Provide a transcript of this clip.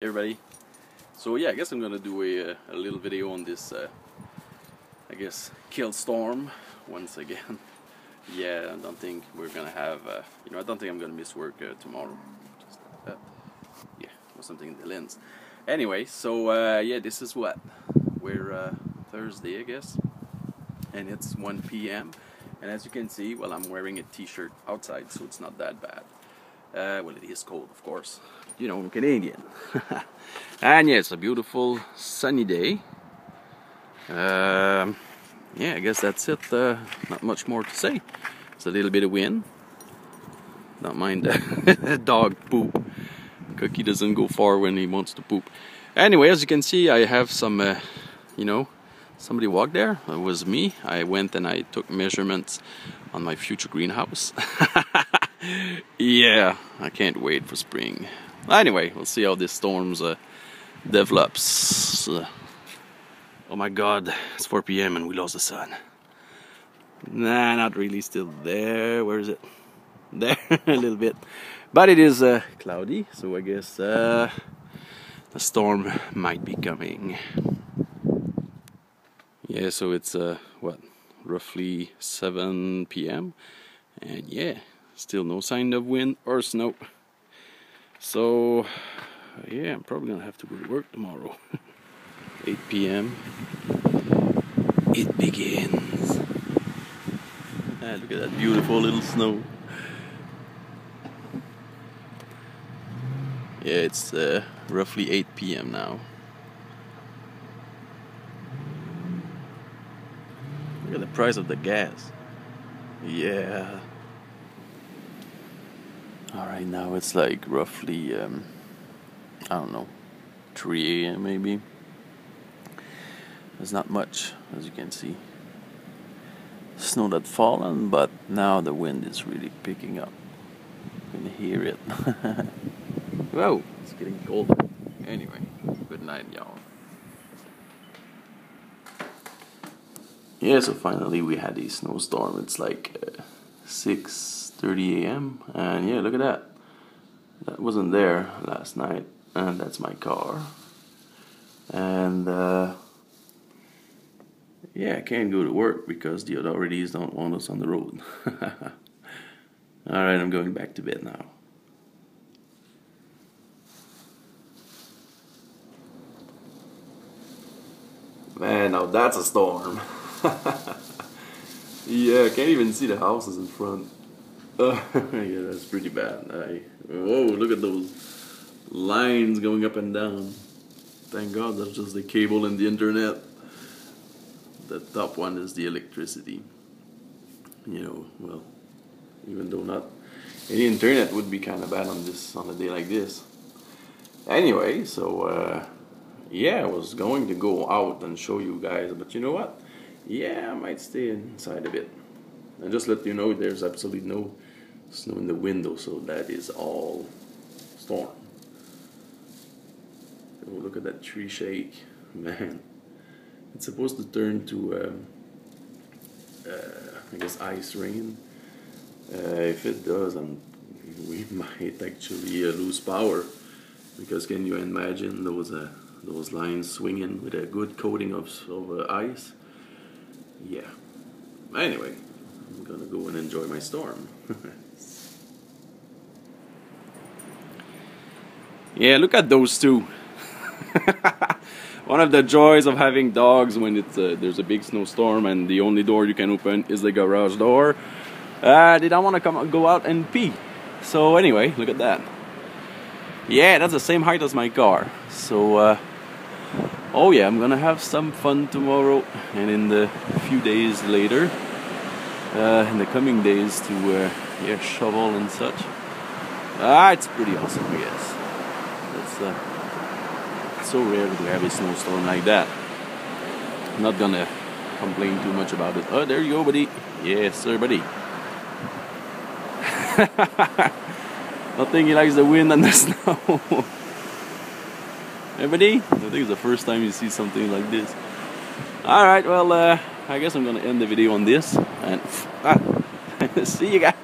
Everybody, so yeah, I guess I'm gonna do a little video on this I guess kill storm once again. Yeah, I don't think we're gonna have I don't think I'm gonna miss work tomorrow. Just, yeah, or something in the lens. Anyway, so yeah, this is what we're Thursday, I guess, and it's 1 p.m. and as you can see, well, I'm wearing a t-shirt outside, so it's not that bad. Well, it is cold, of course. You know, I'm Canadian. And yeah, it's a beautiful sunny day. Yeah, I guess that's it. Not much more to say. It's a little bit of wind. Don't mind the dog poop. Cookie doesn't go far when he wants to poop. Anyway, as you can see, I have some, somebody walked there. It was me. I went and I took measurements on my future greenhouse. Yeah, I can't wait for spring. Anyway, we'll see how this storm develops. Oh my god, it's 4 p.m. and we lost the sun. Nah, not really, still there. Where is it? There, a little bit. But it is cloudy, so I guess the storm might be coming. Yeah, so it's roughly 7 p.m. and yeah, still no sign of wind or snow. So yeah, I'm probably gonna have to go to work tomorrow. 8 p.m. it begins. And look at that beautiful little snow. Yeah, it's roughly 8 p.m. now. Look at the price of the gas. Yeah. Alright, now it's like roughly, I don't know, 3 a.m. maybe. There's not much, as you can see. Snow that fallen, but now the wind is really picking up. You can hear it. Whoa, it's getting colder. Anyway, good night, y'all. Yeah, so finally we had a snowstorm. It's like 6:30 a.m. and yeah, look at that. That wasn't there last night, and that's my car. And yeah, I can't go to work because the authorities don't want us on the road. Alright, I'm going back to bed now. Man, now that's a storm. Yeah, I can't even see the houses in front. Yeah, that's pretty bad. Whoa, look at those lines going up and down. Thank God that's just the cable and the internet. The top one is the electricity. You know, well, even though not any internet would be kind of bad on a day like this. Anyway, so yeah, I was going to go out and show you guys, but you know what? Yeah, I might stay inside a bit. And just let you know, there's absolutely no snow in the window, so that is all storm. Oh, look at that tree shake, man. It's supposed to turn to, I guess, ice rain. If it does, we might actually lose power, because can you imagine those lines swinging with a good coating of ice? Yeah. Anyway, I'm gonna go and enjoy my storm. Yeah, look at those two. One of the joys of having dogs when there's a big snowstorm and the only door you can open is the garage door. They don't want to go out and pee. So anyway, look at that. Yeah, that's the same height as my car. So oh yeah, I'm gonna have some fun tomorrow and in the few days later, in the coming days to yeah, shovel and such. It's pretty awesome, I guess. It's so rare to have a snowstorm like that. I'm not gonna complain too much about it. Oh, there you go, buddy. Yes, sir, buddy. I think he likes the wind and the snow. Hey, buddy? I think it's the first time you see something like this. Alright, well, I guess I'm gonna end the video on this. And see you guys.